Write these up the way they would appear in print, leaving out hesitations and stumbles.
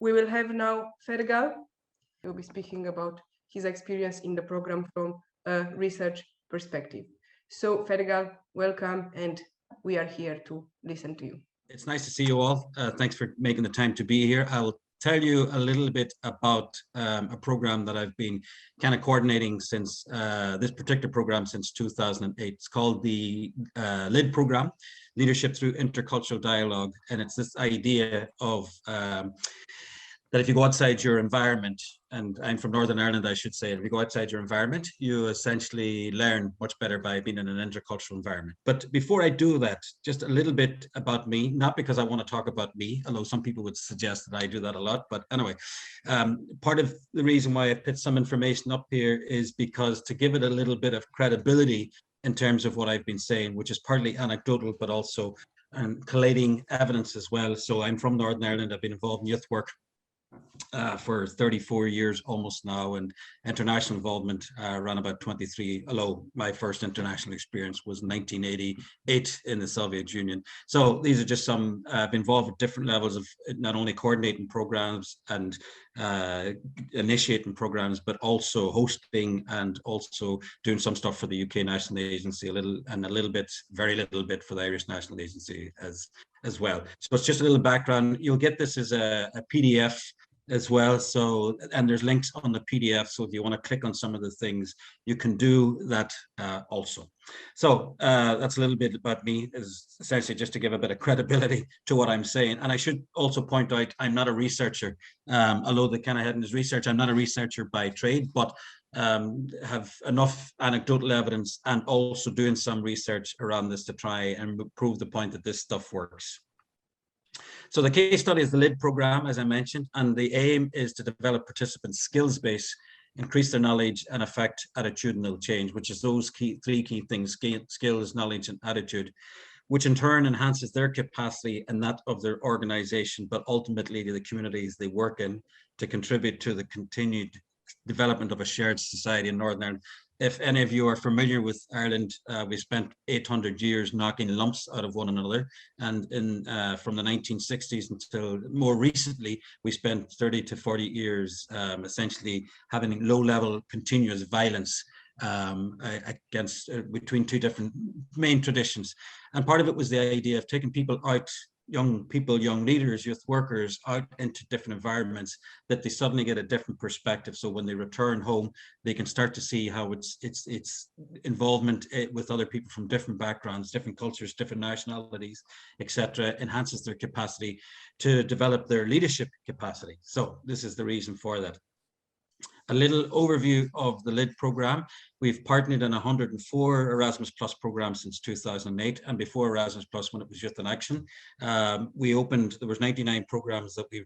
We will have now Fergal. He will be speaking about his experience in the program from a research perspective. So Fergal, welcome, and we are here to listen to you. It's nice to see you all. Thanks for making the time to be here. I will tell you a little bit about a program that I've been kind of coordinating since this particular program since 2008. It's called the LID program, Leadership Through Intercultural Dialogue. And it's this idea of that if you go outside your environment, and I'm from Northern Ireland, I should say, if you go outside your environment, you essentially learn much better by being in an intercultural environment. But before I do that, just a little bit about me, not because I want to talk about me, although some people would suggest that I do that a lot. But anyway, part of the reason why I put some information up here is because to give it a little bit of credibility in terms of what I've been saying, which is partly anecdotal, but also collating evidence as well. So I'm from Northern Ireland. I've been involved in youth work for 34 years almost now, and international involvement around about 23, although my first international experience was 1988 in the Soviet Union. So these are just some, I've been involved at different levels of not only coordinating programs and initiating programs, but also hosting and also doing some stuff for the UK National Agency, a little bit, very little bit for the Irish National Agency as well. So it's just a little background. You'll get this as a PDF as well. So, and there's links on the PDF. So if you want to click on some of the things, you can do that also. So that's a little bit about me, is essentially just to give a bit of credibility to what I'm saying. And I should also point out, I'm not a researcher, although the kind of heading is research. I'm not a researcher by trade, but have enough anecdotal evidence and also doing some research around this to try and prove the point that this stuff works. So the case study is the LID program, as I mentioned, and the aim is to develop participants' skills base, increase their knowledge, and affect attitudinal change, which is those three key things: skills, knowledge, and attitude, which in turn enhances their capacity and that of their organization, but ultimately to the communities they work in, to contribute to the continued development of a shared society in Northern Ireland. If any of you are familiar with Ireland, we spent 800 years knocking lumps out of one another. And from the 1960s until more recently, we spent 30 to 40 years essentially having low-level continuous violence against between two different main traditions. And part of it was the idea of taking people out, young people, young leaders, youth workers out into different environments, that they suddenly get a different perspective. So when they return home, they can start to see how its involvement with other people from different backgrounds, different cultures, different nationalities, etc., enhances their capacity to develop their leadership capacity. So this is the reason for that. A little overview of the LID program. We've partnered in 104 Erasmus Plus programs since 2008, and before Erasmus Plus, when it was Youth in Action, there was 99 programs that we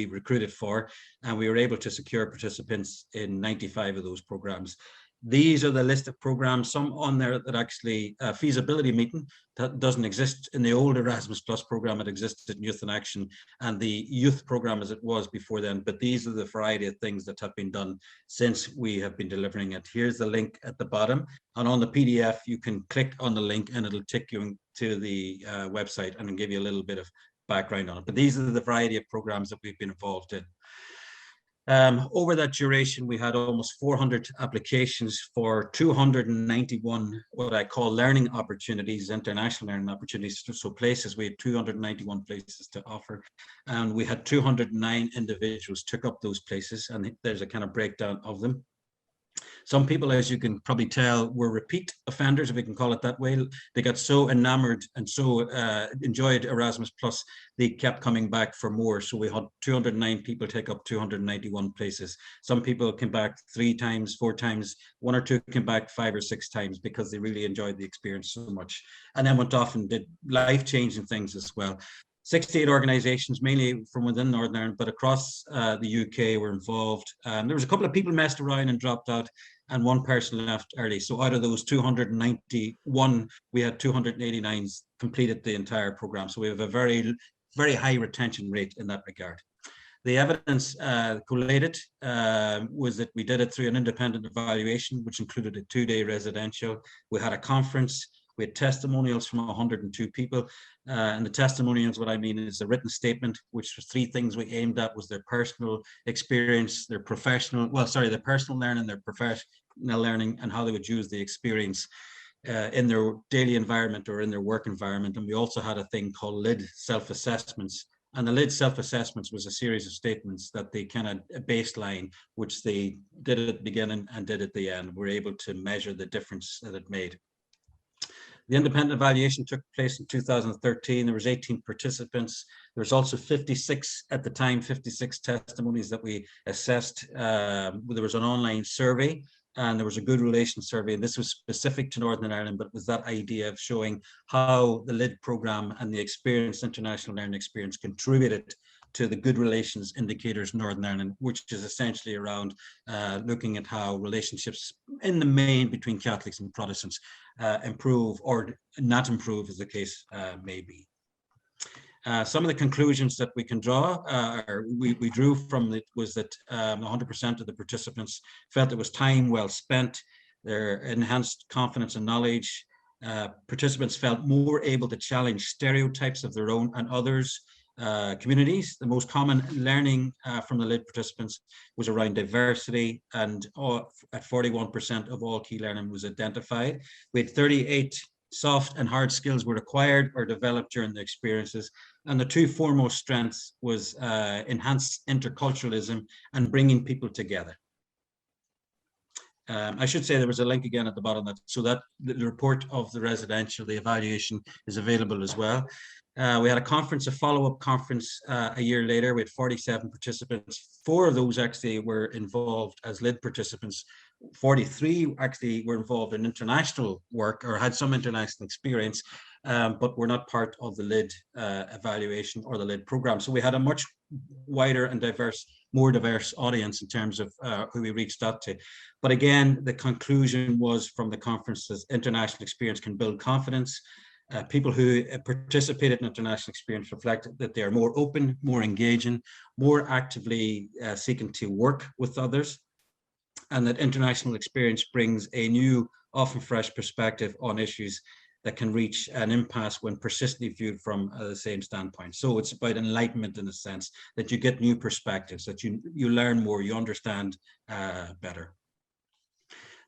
recruited for, and we were able to secure participants in 95 of those programs. These are the list of programs, some on there that actually feasibility meeting that doesn't exist in the old Erasmus Plus program. It existed in Youth in Action and the youth program as it was before then. But these are the variety of things that have been done since we have been delivering it. Here's the link at the bottom. And on the PDF, you can click on the link and it'll take you to the website and give you a little bit of background on it. But these are the variety of programs that we've been involved in. Over that duration, we had almost 400 applications for 291 what I call learning opportunities, international learning opportunities. So places, we had 291 places to offer, and we had 209 individuals took up those places, and there's a kind of breakdown of them. Some people, as you can probably tell, were repeat offenders, if we can call it that way. They got so enamored and so enjoyed Erasmus Plus, they kept coming back for more. So we had 209 people take up 291 places. Some people came back 3 times, 4 times, 1 or 2 came back 5 or 6 times because they really enjoyed the experience so much. And then went off and did life-changing things as well. 68 organizations, mainly from within Northern Ireland, but across the UK were involved. There was a couple of people messed around and dropped out, and 1 person left early. So out of those 291, we had 289 completed the entire program. So we have a very, very high retention rate in that regard. The evidence collated was that we did it through an independent evaluation, which included a 2-day residential. We had a conference, We had testimonials from 102 people. And the testimonials, what I mean is a written statement, which was 3 things we aimed at: was their personal experience, their personal learning, their professional learning, and how they would use the experience in their daily environment or in their work environment. And we also had a thing called LID self-assessments. And the LID self-assessments was a series of statements that they kind of baseline, which they did at the beginning and did at the end. We're able to measure the difference that it made. The independent evaluation took place in 2013. There was 18 participants. There was also 56 at the time, 56 testimonies that we assessed. There was an online survey, and there was a good relations survey. And this was specific to Northern Ireland, but was that idea of showing how the LID program and the international learning experience contributed to the good relations indicators in Northern Ireland, which is essentially around looking at how relationships in the main between Catholics and Protestants improve or not improve, as the case may be. Some of the conclusions that we can draw, or we drew from it, was that 100% of the participants felt it was time well spent. Their enhanced confidence and knowledge. Participants felt more able to challenge stereotypes of their own and others' communities. The most common learning from the LID participants was around diversity, and at 41% of all key learning was identified. We had 38 soft and hard skills were acquired or developed during the experiences. And the 2 foremost strengths was enhanced interculturalism and bringing people together. I should say there was a link again at the bottom, so that the report of the residential, the evaluation, is available as well. We had a follow-up conference a year later. We had 47 participants. 4 of those actually were involved as LID participants. 43 actually were involved in international work or had some international experience, but were not part of the LID evaluation or the LID program. So we had a much wider and more diverse audience in terms of who we reached out to. But again, the conclusion was from the conferences: international experience can build confidence. People who participated in international experience reflected that they are more open, more engaging, more actively seeking to work with others, and that international experience brings a new, often fresh perspective on issues that can reach an impasse when persistently viewed from the same standpoint. So it's about enlightenment, in a sense, that you get new perspectives, that you learn more, you understand better.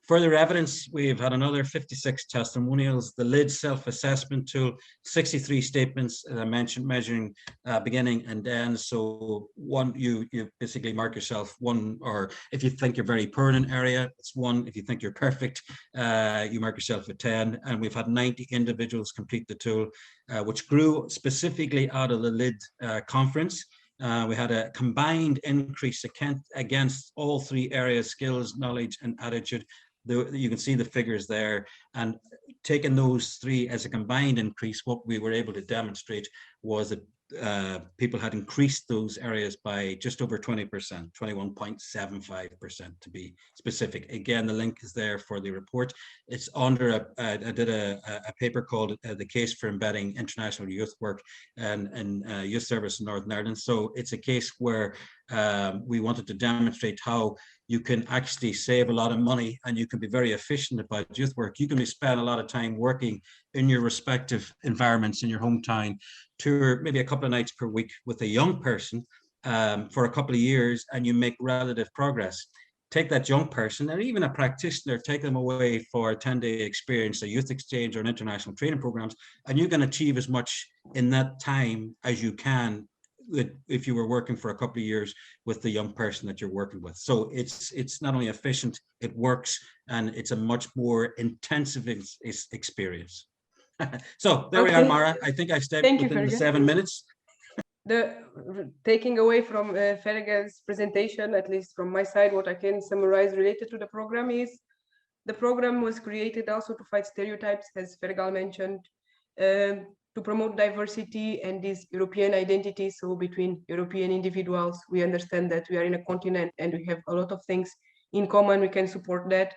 Further evidence, we've had another 56 testimonials, the LID self-assessment tool, 63 statements, as I mentioned, measuring beginning and end. So one, you basically mark yourself 1, or if you think you're very poor in an area, it's 1. If you think you're perfect, you mark yourself a 10. And we've had 90 individuals complete the tool, which grew specifically out of the LID conference. We had a combined increase against all 3 areas: skills, knowledge, and attitude. You can see the figures there, and taking those 3 as a combined increase, what we were able to demonstrate was that people had increased those areas by just over 20%, 21.75% to be specific. Again, the link is there for the report. It's under I did a paper called The Case for Embedding International Youth Work and Youth Service in Northern Ireland. So it's a case where we wanted to demonstrate how you can actually save a lot of money, and you can be very efficient about youth work. You can spend a lot of time working in your respective environments in your hometown, 2 or maybe a couple of nights per week with a young person for a couple of years, and you make relative progress. Take that young person, or even a practitioner, take them away for a 10-day experience, a youth exchange or an international training programs, and you can achieve as much in that time as you can if you were working for a couple of years with the young person that you're working with. So it's not only efficient, it works, and it's a much more intensive experience. So there we are, Mara. I think I stepped within the 7 minutes. Taking away from Fergal's presentation, at least from my side, what I can summarize related to the program is the program was created also to fight stereotypes, as Fergal mentioned, to promote diversity and this European identity. So between European individuals, we understand that we are in a continent and we have a lot of things in common. We can support that.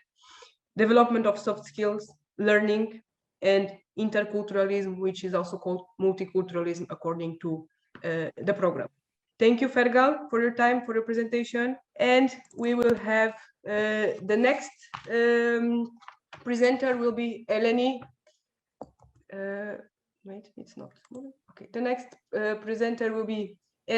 Development of soft skills, learning, and interculturalism, which is also called multiculturalism according to the program. Thank you, Fergal, for your time, for your presentation. And we will have the next presenter will be Eleni wait, it's not moving. Okay, the next presenter will be